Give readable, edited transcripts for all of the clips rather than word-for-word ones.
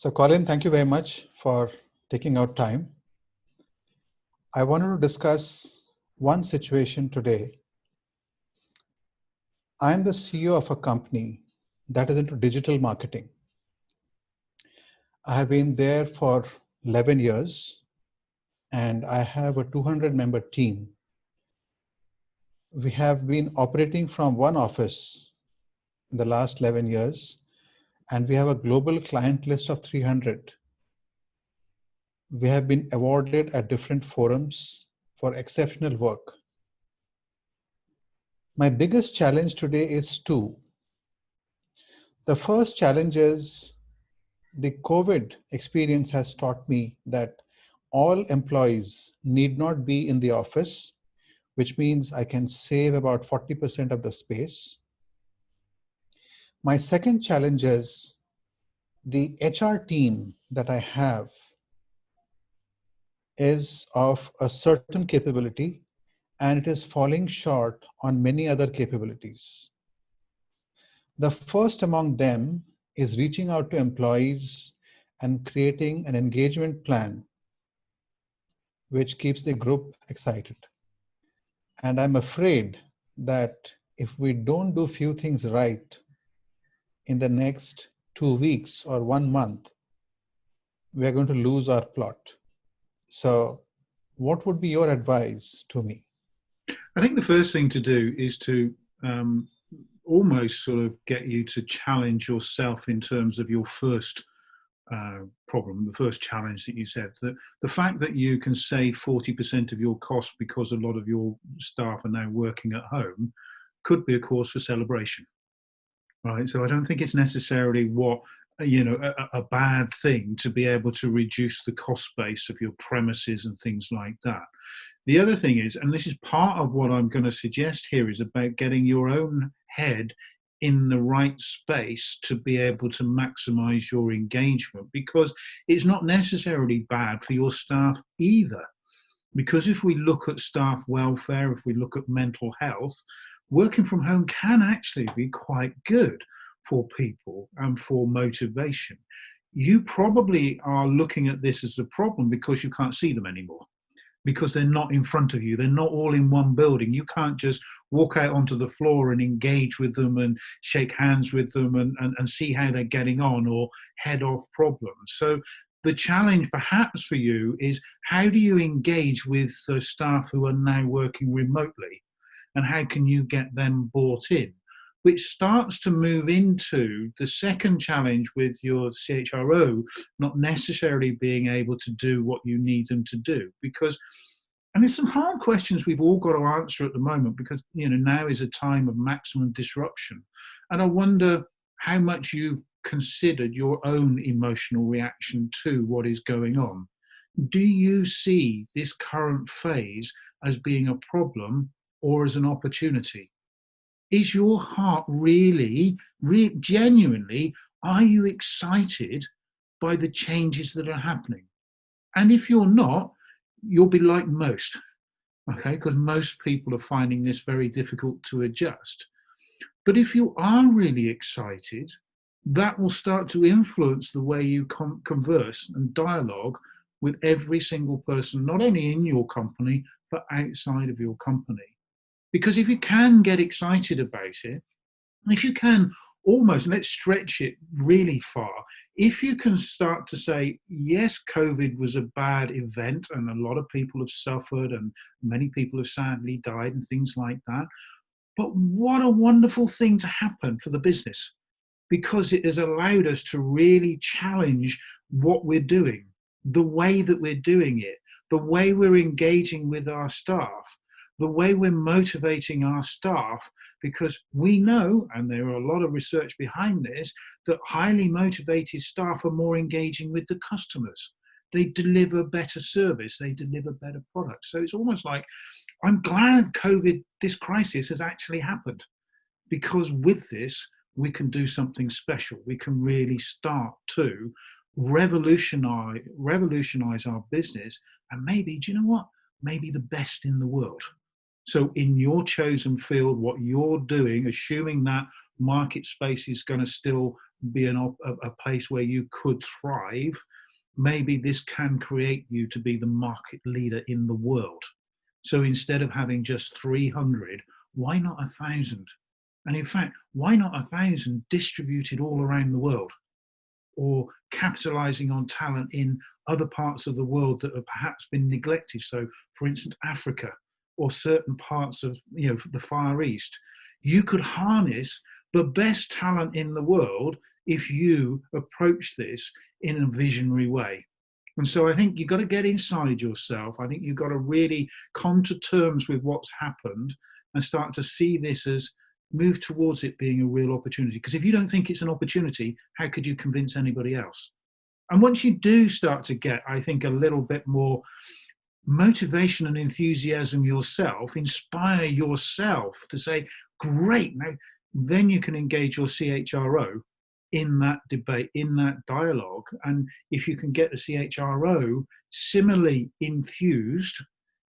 So, Colin, thank you very much for taking out time. I wanted to discuss one situation today. I'm the CEO of a company that is into digital marketing. I have been there for 11 years and I have a 200 member team. We have been operating from one office in the last 11 years and we have a global client list of 300. We have been awarded at different forums for exceptional work. My biggest challenge today is two. The first challenge is the COVID experience has taught me that all employees need not be in the office, which means I can save about 40% of the space. My second challenge is the HR team that I have is of a certain capability and it is falling short on many other capabilities. The first among them is reaching out to employees and creating an engagement plan which keeps the group excited. And I'm afraid that if we don't do few things right in the next 2 weeks or 1 month, we are going to lose our plot. So what would be your advice to me? I think the first thing to do is to almost sort of get you to challenge yourself in terms of your first problem, the first challenge that you said. That the fact that you can save 40% of your costs because a lot of your staff are now working at home could be a cause for celebration, right? So I don't think it's necessarily a bad thing to be able to reduce the cost base of your premises and things like that. The other thing is, and this is part of what I'm going to suggest here, is about getting your own head in the right space to be able to maximize your engagement, because it's not necessarily bad for your staff either. Because if we look at staff welfare, if we look at mental health, working from home can actually be quite good for people and for motivation. You probably are looking at this as a problem because you can't see them anymore, because they're not in front of you. They're not all in one building. You can't just walk out onto the floor and engage with them and shake hands with them and see how they're getting on or head off problems. So the challenge perhaps for you is, how do you engage with the staff who are now working remotely, and how can you get them bought in? Which starts to move into the second challenge with your CHRO not necessarily being able to do what you need them to do. Because, and there's some hard questions we've all got to answer at the moment, because now is a time of maximum disruption. And I wonder how much you've considered your own emotional reaction to what is going on. Do you see this current phase as being a problem or as an opportunity? Is your heart really, genuinely, are you excited by the changes that are happening? And if you're not, you'll be like most, okay? Because most people are finding this very difficult to adjust. But if you are really excited, that will start to influence the way you converse and dialogue with every single person, not only in your company, but outside of your company. Because if you can get excited about it, if you can almost, let's stretch it really far, if you can start to say, yes, COVID was a bad event and a lot of people have suffered and many people have sadly died and things like that, but what a wonderful thing to happen for the business, because it has allowed us to really challenge what we're doing, the way that we're doing it, the way we're engaging with our staff, the way we're motivating our staff, because we know, and there are a lot of research behind this, that highly motivated staff are more engaging with the customers. They deliver better service, they deliver better products. So it's almost like, I'm glad COVID, this crisis has actually happened, because with this, we can do something special. We can really start to revolutionize our business, and maybe, do you know what? Maybe the best in the world. So in your chosen field, what you're doing, assuming that market space is going to still be a place where you could thrive, maybe this can create you to be the market leader in the world. So instead of having just 300, why not 1,000? And in fact, why not 1,000 distributed all around the world, or capitalizing on talent in other parts of the world that have perhaps been neglected? So, for instance, Africa or certain parts of the Far East. You could harness the best talent in the world if you approach this in a visionary way. And so I think you've got to get inside yourself. I think you've got to really come to terms with what's happened and start to see this as move towards it being a real opportunity. Because if you don't think it's an opportunity, how could you convince anybody else? And once you do start to get, I think, a little bit more motivation and enthusiasm yourself, inspire yourself to say, great, now then you can engage your CHRO in that debate, in that dialogue. And if you can get the CHRO similarly enthused,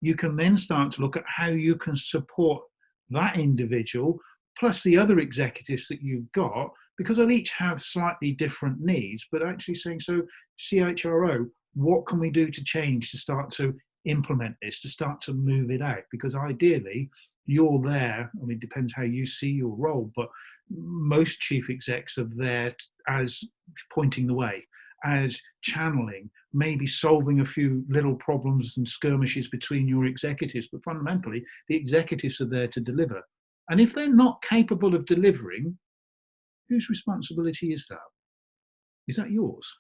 you can then start to look at how you can support that individual plus the other executives that you've got, because they'll each have slightly different needs, but actually saying, so CHRO, what can we do to change to start to implement this, to start to move it out? Because ideally, you're there, I mean, it depends how you see your role, but most chief execs are there as pointing the way, as channeling, maybe solving a few little problems and skirmishes between your executives, but fundamentally, the executives are there to deliver. And if they're not capable of delivering, whose responsibility is that? Is that yours?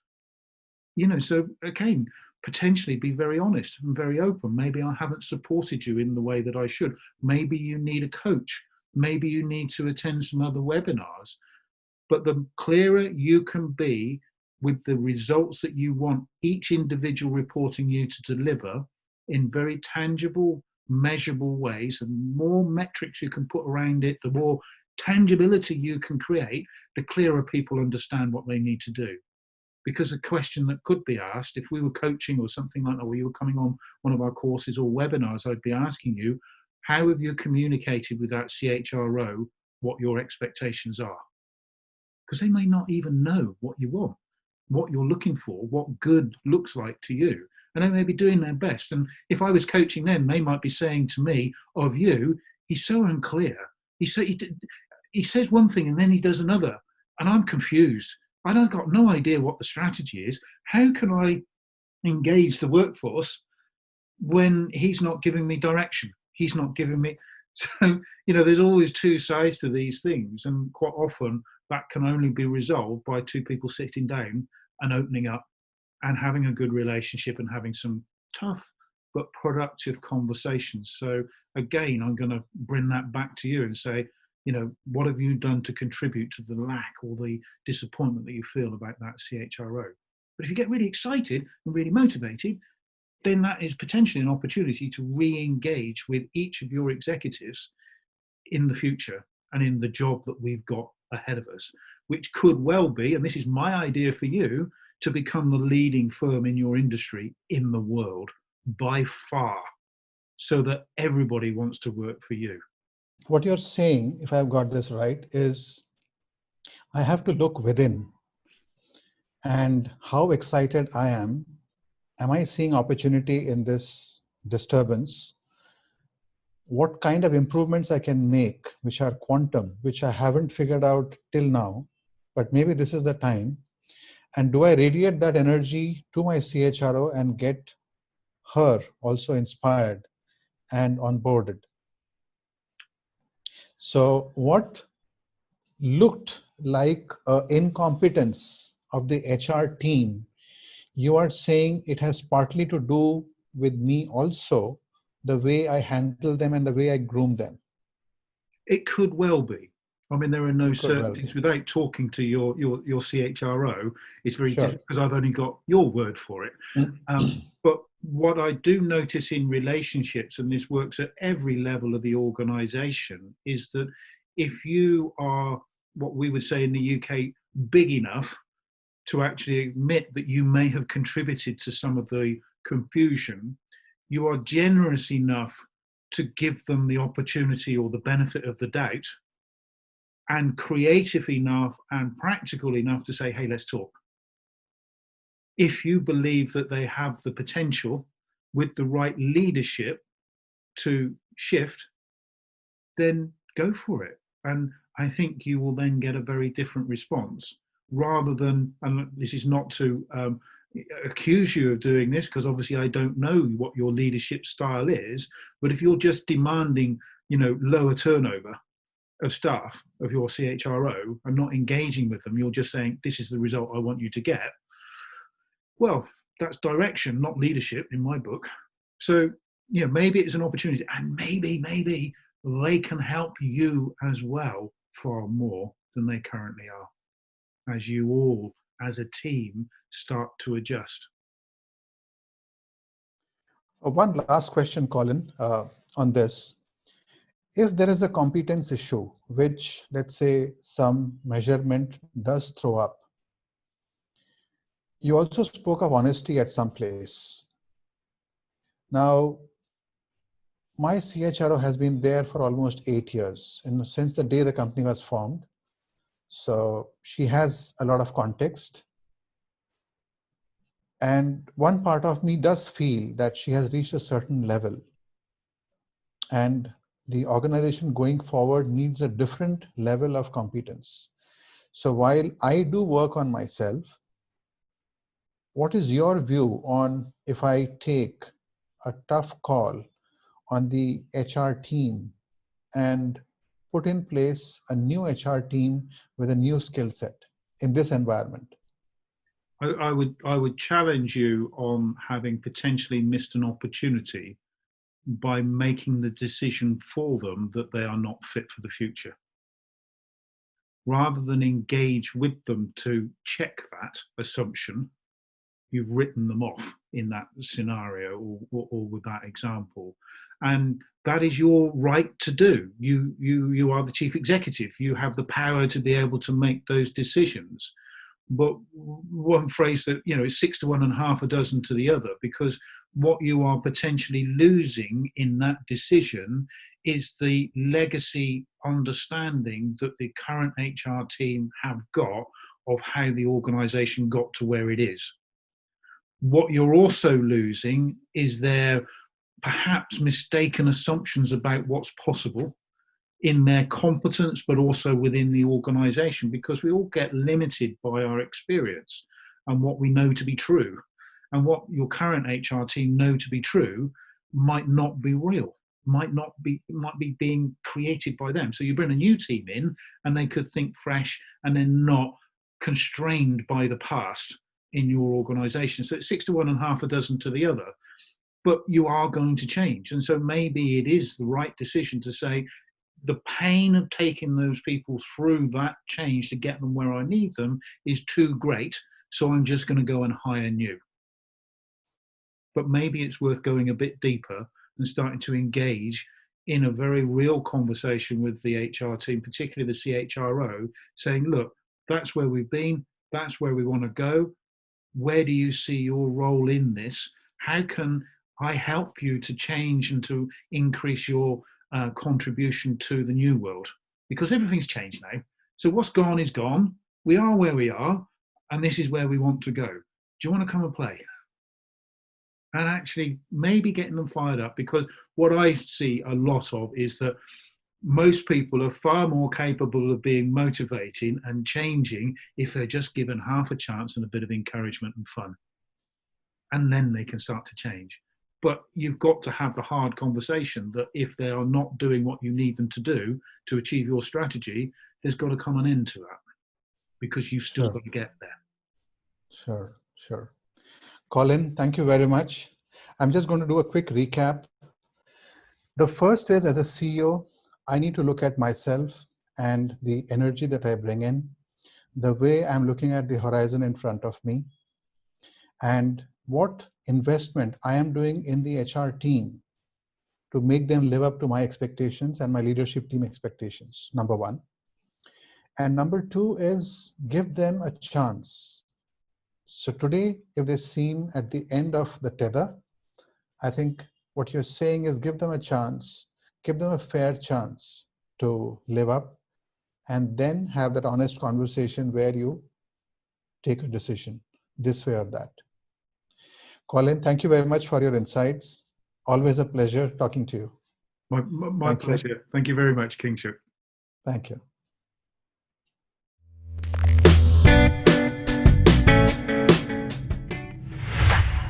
So again, potentially be very honest and very open. Maybe I haven't supported you in the way that I should. Maybe you need a coach. Maybe you need to attend some other webinars. But the clearer you can be with the results that you want each individual reporting you to deliver in very tangible, measurable ways, the more metrics you can put around it, the more tangibility you can create, the clearer people understand what they need to do. Because a question that could be asked, if we were coaching or something like that, or you were coming on one of our courses or webinars, I'd be asking you, how have you communicated with that CHRO what your expectations are? Because they may not even know what you want, what you're looking for, what good looks like to you. And they may be doing their best. And if I was coaching them, they might be saying to me, of you, he's so unclear. He says one thing and then he does another. And I'm confused. I've got no idea what the strategy is. How can I engage the workforce when he's not giving me direction? He's not giving me... So, there's always two sides to these things. And quite often that can only be resolved by two people sitting down and opening up and having a good relationship and having some tough but productive conversations. So again, I'm going to bring that back to you and say, what have you done to contribute to the lack or the disappointment that you feel about that CHRO? But if you get really excited and really motivated, then that is potentially an opportunity to re-engage with each of your executives in the future and in the job that we've got ahead of us, which could well be, and this is my idea for you, to become the leading firm in your industry in the world by far, so that everybody wants to work for you. What you're saying, if I've got this right, is I have to look within and how excited I am. Am I seeing opportunity in this disturbance? What kind of improvements I can make, which are quantum, which I haven't figured out till now, but maybe this is the time. And do I radiate that energy to my CHRO and get her also inspired and onboarded? So what looked like incompetence of the HR team, you are saying it has partly to do with me also, the way I handle them and the way I groom them. It could well be. I mean, there are no certainties. Without talking to your CHRO, it's very difficult because I've only got your word for it. But what I do notice in relationships, and this works at every level of the organization, is that if you are what we would say in the UK, big enough to actually admit that you may have contributed to some of the confusion, you are generous enough to give them the opportunity or the benefit of the doubt, and creative enough and practical enough to say, hey, let's talk. If you believe that they have the potential with the right leadership to shift, then go for it. And I think you will then get a very different response rather than, and this is not to accuse you of doing this, because obviously I don't know what your leadership style is, but if you're just demanding, lower turnover of staff of your CHRO and not engaging with them, you're just saying, this is the result I want you to get. Well, that's direction, not leadership in my book. So, maybe it's an opportunity, and maybe they can help you as well far more than they currently are, as you all, as a team, start to adjust. One last question, Colin, on this. If there is a competence issue, which let's say some measurement does throw up, you also spoke of honesty at some place. Now, my CHRO has been there for almost 8 years, and since the day the company was formed. So she has a lot of context. And one part of me does feel that she has reached a certain level. And the organization going forward needs a different level of competence. So while I do work on myself, what is your view on if I take a tough call on the HR team and put in place a new HR team with a new skill set in this environment? I would challenge you on having potentially missed an opportunity by making the decision for them that they are not fit for the future. Rather than engage with them to check that assumption, you've written them off in that scenario or with that example. And that is your right to do. You are the chief executive. You have the power to be able to make those decisions. But one phrase that, is 6 to 1 and half a dozen to the other, because what you are potentially losing in that decision is the legacy understanding that the current HR team have got of how the organization got to where it is. What you're also losing is their perhaps mistaken assumptions about what's possible in their competence, but also within the organization, because we all get limited by our experience and what we know to be true. And what your current HR team know to be true might not be real, might be being created by them. So you bring a new team in and they could think fresh and they're not constrained by the past in your organization. So it's 6 to 1 and half a dozen to the other. But you are going to change. And so maybe it is the right decision to say, the pain of taking those people through that change to get them where I need them is too great, so I'm just going to go and hire new. But maybe it's worth going a bit deeper and starting to engage in a very real conversation with the HR team, particularly the CHRO, saying, look, that's where we've been, that's where we want to go. Where do you see your role in this? How can I help you to change and to increase your contribution to the new world? Because everything's changed now. So what's gone is gone. We are where we are, and this is where we want to go. Do you want to come and play? And actually maybe getting them fired up, because what I see a lot of is that most people are far more capable of being motivating and changing if they're just given half a chance and a bit of encouragement and fun. And then they can start to change. But you've got to have the hard conversation that if they are not doing what you need them to do to achieve your strategy, there's got to come an end to that, because you've still got to get there. Sure. Colin, thank you very much. I'm just going to do a quick recap. The first is, as a CEO, I need to look at myself and the energy that I bring in, the way I'm looking at the horizon in front of me, and what investment I am doing in the HR team to make them live up to my expectations and my leadership team expectations, number one. And number two is give them a chance. So today, if they seem at the end of the tether, I think what you're saying is give them a chance, give them a fair chance to live up and then have that honest conversation where you take a decision this way or that. Colin, thank you very much for your insights. Always a pleasure talking to you. My Thank you. pleasure. Thank you very much, Kingship. Thank you.